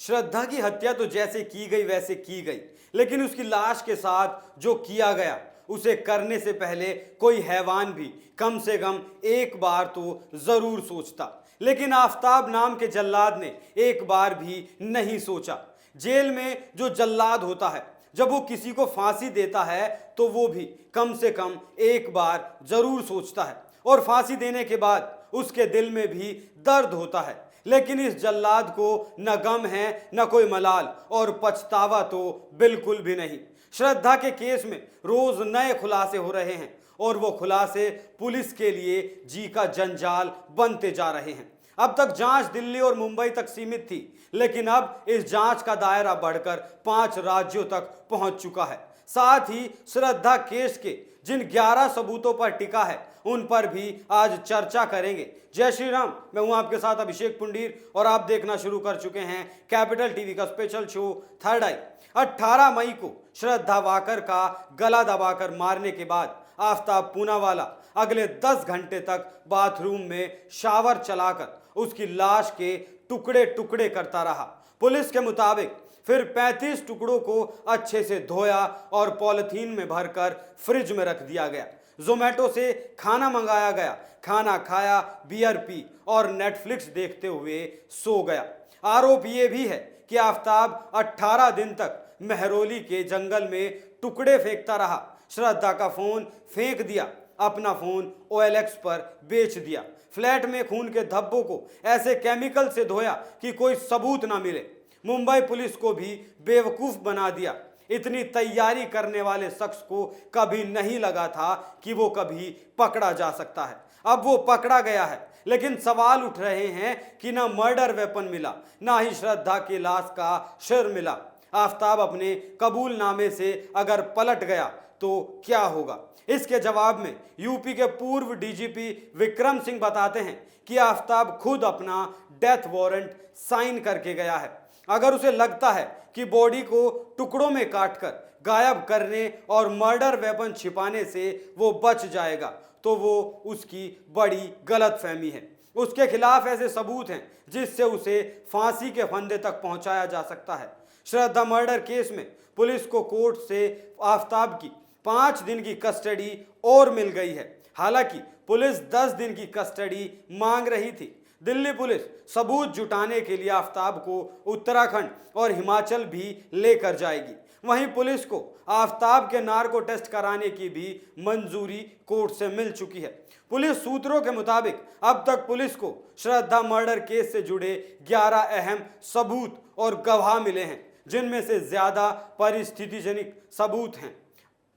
श्रद्धा की हत्या तो जैसे की गई वैसे की गई, लेकिन उसकी लाश के साथ जो किया गया उसे करने से पहले कोई हैवान भी कम से कम एक बार तो जरूर सोचता। लेकिन आफताब नाम के जल्लाद ने एक बार भी नहीं सोचा। जेल में जो जल्लाद होता है, जब वो किसी को फांसी देता है तो वो भी कम से कम एक बार जरूर सोचता है, और फांसी देने के बाद उसके दिल में भी दर्द होता है। लेकिन इस जल्लाद को न गम है न कोई मलाल, और पछतावा तो बिल्कुल भी नहीं। श्रद्धा के केस में रोज नए खुलासे हो रहे हैं, और वो खुलासे पुलिस के लिए जी का जंजाल बनते जा रहे हैं। अब तक जांच दिल्ली और मुंबई तक सीमित थी, लेकिन अब इस जांच का दायरा बढ़कर 5 राज्यों तक पहुंच चुका है। साथ ही श्रद्धा केस के जिन 11 सबूतों पर टिका है उन पर भी आज चर्चा करेंगे। जय श्री राम, मैं हूं आपके साथ अभिषेक पुंडीर, और आप देखना शुरू कर चुके हैं कैपिटल टीवी का स्पेशल शो थर्ड आई। 18 मई को श्रद्धा वाकर का गला दबाकर मारने के बाद आफताब पूनावाला अगले 10 घंटे तक बाथरूम में शावर चलाकर उसकी लाश के टुकड़े टुकड़े करता रहा। पुलिस के मुताबिक फिर 35 टुकड़ों को अच्छे से धोया और पॉलिथीन में भरकर फ्रिज में रख दिया गया। जोमेटो से खाना मंगाया गया, खाना खाया, बियर पी और नेटफ्लिक्स देखते हुए सो गया। आरोप ये भी है कि आफताब 18 दिन तक मेहरौली के जंगल में टुकड़े फेंकता रहा। श्रद्धा का फोन फेंक दिया, अपना फोन OLX पर बेच दिया। फ्लैट में खून के धब्बों को ऐसे केमिकल से धोया कि कोई सबूत ना मिले। मुंबई पुलिस को भी बेवकूफ बना दिया। इतनी तैयारी करने वाले शख्स को कभी नहीं लगा था कि वो कभी पकड़ा जा सकता है। अब वो पकड़ा गया है, लेकिन सवाल उठ रहे हैं कि ना मर्डर वेपन मिला, ना ही श्रद्धा की लाश का सिर मिला। आफताब अपने कबूलनामे से अगर पलट गया तो क्या होगा? इसके जवाब में यूपी के पूर्व डीजीपी विक्रम सिंह बताते हैं कि आफताब खुद अपना डेथ वारंट साइन करके गया है। अगर उसे लगता है कि बॉडी को टुकड़ों में काटकर गायब करने और मर्डर वेपन छिपाने से वो बच जाएगा, तो वो उसकी बड़ी गलतफहमी है। उसके खिलाफ ऐसे सबूत हैं जिससे उसे फांसी के फंदे तक पहुंचाया जा सकता है। श्रद्धा मर्डर केस में पुलिस को कोर्ट से आफताब की 5 दिन की कस्टडी और मिल गई है। हालांकि पुलिस 10 दिन की कस्टडी मांग रही थी। दिल्ली पुलिस सबूत जुटाने के लिए आफताब को उत्तराखंड और हिमाचल भी लेकर जाएगी। वहीं पुलिस को आफताब के नार्को टेस्ट कराने की भी मंजूरी कोर्ट से मिल चुकी है। पुलिस सूत्रों के मुताबिक अब तक पुलिस को श्रद्धा मर्डर केस से जुड़े 11 अहम सबूत और गवाह मिले हैं, जिनमें से ज्यादा परिस्थितिजनिक सबूत हैं।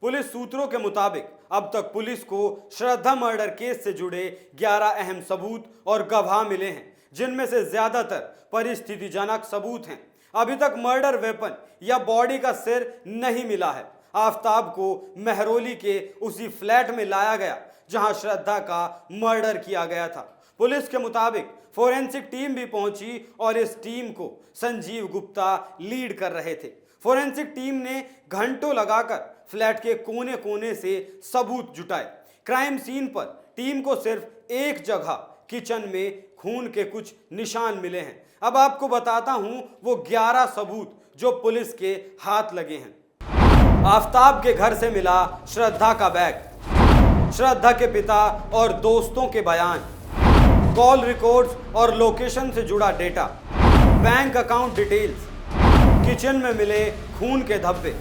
पुलिस सूत्रों के मुताबिक अब तक पुलिस को श्रद्धा मर्डर केस से जुड़े 11 अहम सबूत और गवाह मिले हैं, जिनमें से ज्यादातर परिस्थितिजनक सबूत हैं। अभी तक मर्डर वेपन या बॉडी का सिर नहीं मिला है। आफताब को मेहरौली के उसी फ्लैट में लाया गया जहां श्रद्धा का मर्डर किया गया था। पुलिस के मुताबिक फोरेंसिक टीम भी पहुंची और इस टीम को संजीव गुप्ता लीड कर रहे थे। फोरेंसिक टीम ने घंटों लगाकर फ्लैट के कोने कोने से सबूत जुटाए। क्राइम सीन पर टीम को सिर्फ एक जगह किचन में खून के कुछ निशान मिले हैं। अब आपको बताता हूं वो 11 सबूत जो पुलिस के हाथ लगे हैं। आफताब के घर से मिला श्रद्धा का बैग, श्रद्धा के पिता और दोस्तों के बयान, कॉल रिकॉर्ड्स और लोकेशन से जुड़ा data, bank account details, kitchen में मिले खून के धब्बे,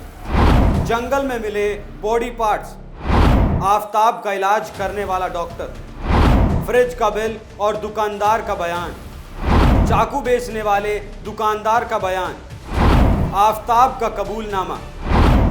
जंगल में मिले बॉडी पार्ट्स, आफताब का इलाज करने वाला डॉक्टर, फ्रिज का बिल और दुकानदार का बयान, चाकू बेचने वाले दुकानदार का बयान, आफताब का कबूलनामा,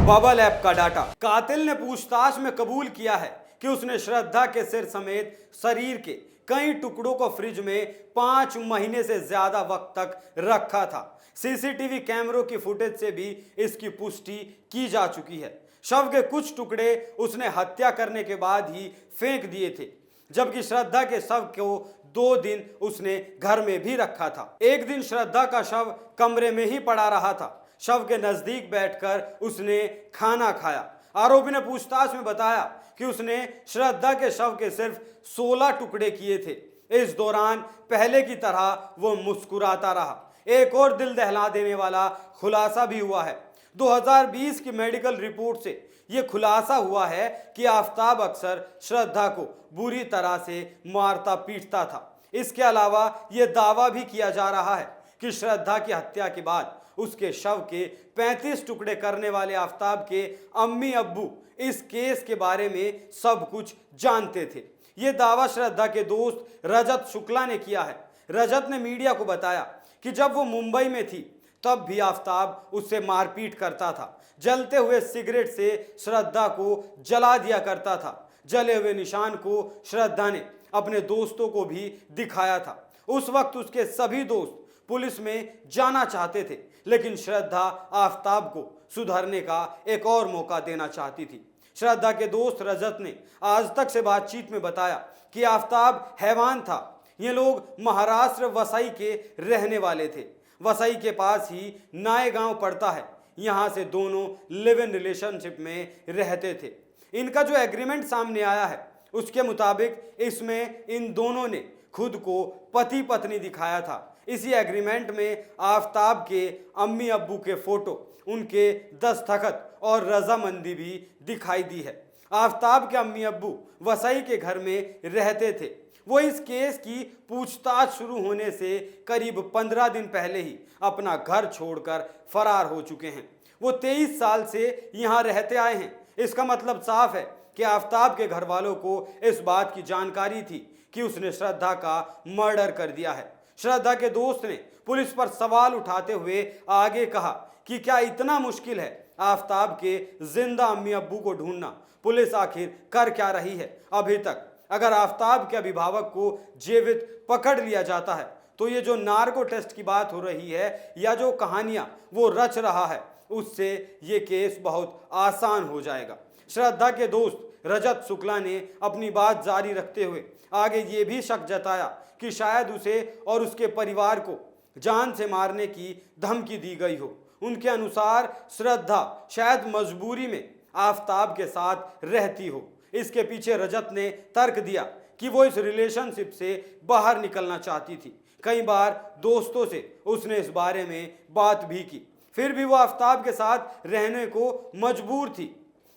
बबल ऐप का डाटा। कातिल ने पूछताछ में कबूल किया है कि उसने श्रद्धा के सिर समेत शरीर के कई टुकड़ों को फ्रिज में 5 महीने से ज्यादा वक्त तक रखा था। सीसीटीवी कैमरों की फुटेज से भी इसकी पुष्टि की जा चुकी है। शव के कुछ टुकड़े उसने हत्या करने के बाद ही फेंक दिए थे, जबकि श्रद्धा के शव को 2 दिन उसने घर में भी रखा था। एक दिन श्रद्धा का शव कमरे में ही पड़ा रहा था। शव के नजदीक बैठकर उसने खाना खाया। आरोपी ने पूछताछ में बताया कि उसने श्रद्धा के शव के सिर्फ 16 टुकड़े किए थे। इस दौरान पहले की तरह वो मुस्कुराता रहा। एक और दिल दहला देने वाला खुलासा भी हुआ है। 2020 की मेडिकल रिपोर्ट से यह खुलासा हुआ है कि आफताब अक्सर श्रद्धा को बुरी तरह से मारता पीटता था। इसके अलावा यह दावा भी किया जा रहा है कि श्रद्धा की हत्या के बाद उसके शव के 35 टुकड़े करने वाले आफताब के अम्मी अब्बू इस केस के बारे में सब कुछ जानते थे। यह दावा श्रद्धा के दोस्त रजत शुक्ला ने किया है। रजत ने मीडिया को बताया कि जब वो मुंबई में थी तब भी आफताब उससे मारपीट करता था। जलते हुए सिगरेट से श्रद्धा को जला दिया करता था। जले हुए निशान को श्रद्धा ने अपने दोस्तों को भी दिखाया था। उस वक्त उसके सभी दोस्त पुलिस में जाना चाहते थे, लेकिन श्रद्धा आफताब को सुधरने का एक और मौका देना चाहती थी। श्रद्धा के दोस्त रजत ने आज तक से बातचीत में बताया कि आफताब हैवान था। ये लोग महाराष्ट्र वसई के रहने वाले थे। वसई के पास ही नायगांव पड़ता है। यहाँ से दोनों लिव इन रिलेशनशिप में रहते थे। इनका जो एग्रीमेंट सामने आया है उसके मुताबिक इसमें इन दोनों ने खुद को पति पत्नी दिखाया था। इसी एग्रीमेंट में आफताब के अम्मी अब्बू के फोटो, उनके दस्तखत और रजामंदी भी दिखाई दी है। आफताब के अम्मी अब्बू वसई के घर में रहते थे। वो इस केस की पूछताछ शुरू होने से करीब 15 दिन पहले ही अपना घर छोड़कर फरार हो चुके हैं। वो 23 साल से यहाँ रहते आए हैं। इसका मतलब साफ है कि आफताब के घर वालों को इस बात की जानकारी थी कि उसने श्रद्धा का मर्डर कर दिया है। श्रद्धा के दोस्त ने पुलिस पर सवाल उठाते हुए आगे कहा कि क्या इतना मुश्किल है आफताब के जिंदा अम्मी अब्बू को ढूंढना? पुलिस आखिर कर क्या रही है अभी तक? अगर आफताब के अभिभावक को जीवित पकड़ लिया जाता है तो ये जो नार्को टेस्ट की बात हो रही है या जो कहानियां वो रच रहा है उससे ये केस बहुत आसान हो जाएगा। श्रद्धा के दोस्त रजत शुक्ला ने अपनी बात जारी रखते हुए आगे ये भी शक जताया कि शायद उसे और उसके परिवार को जान से मारने की धमकी दी गई हो। उनके अनुसार श्रद्धा शायद मजबूरी में आफताब के साथ रहती हो। इसके पीछे रजत ने तर्क दिया कि वो इस रिलेशनशिप से बाहर निकलना चाहती थी। कई बार दोस्तों से उसने इस बारे में बात भी की, फिर भी वो आफताब के साथ रहने को मजबूर थी।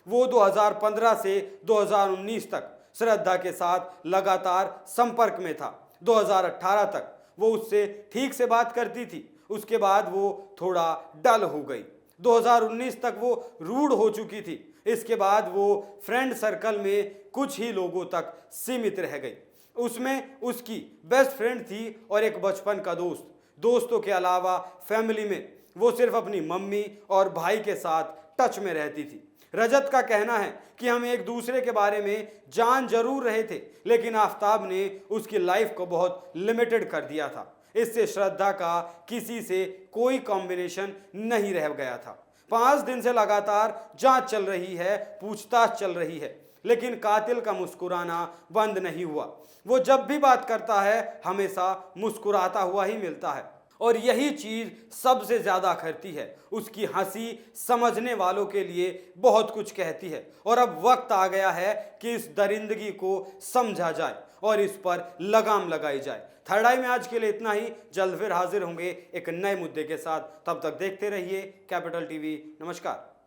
वो 2015 से 2019 तक श्रद्धा के साथ लगातार संपर्क में था। 2018 तक वो उससे ठीक से बात करती थी, उसके बाद वो थोड़ा डल हो गई। 2019 तक वो रूड हो चुकी थी। इसके बाद वो फ्रेंड सर्कल में कुछ ही लोगों तक सीमित रह गई। उसमें उसकी बेस्ट फ्रेंड थी और एक बचपन का दोस्त। दोस्तों के अलावा फैमिली में वो सिर्फ अपनी मम्मी और भाई के साथ टच में रहती थी। रजत का कहना है कि हम एक दूसरे के बारे में जान जरूर रहे थे, लेकिन आफताब ने उसकी लाइफ को बहुत लिमिटेड कर दिया था। इससे श्रद्धा का किसी से कोई कॉम्बिनेशन नहीं रह गया था। 5 दिन से लगातार जांच चल रही है, पूछताछ चल रही है, लेकिन कातिल का मुस्कुराना बंद नहीं हुआ। वो जब भी बात करता है हमेशा मुस्कुराता हुआ ही मिलता है, और यही चीज सबसे ज्यादा करती है। उसकी हंसी समझने वालों के लिए बहुत कुछ कहती है, और अब वक्त आ गया है कि इस दरिंदगी को समझा जाए और इस पर लगाम लगाई जाए। थर्ड आई में आज के लिए इतना ही। जल्द फिर हाजिर होंगे एक नए मुद्दे के साथ। तब तक देखते रहिए कैपिटल टीवी। नमस्कार।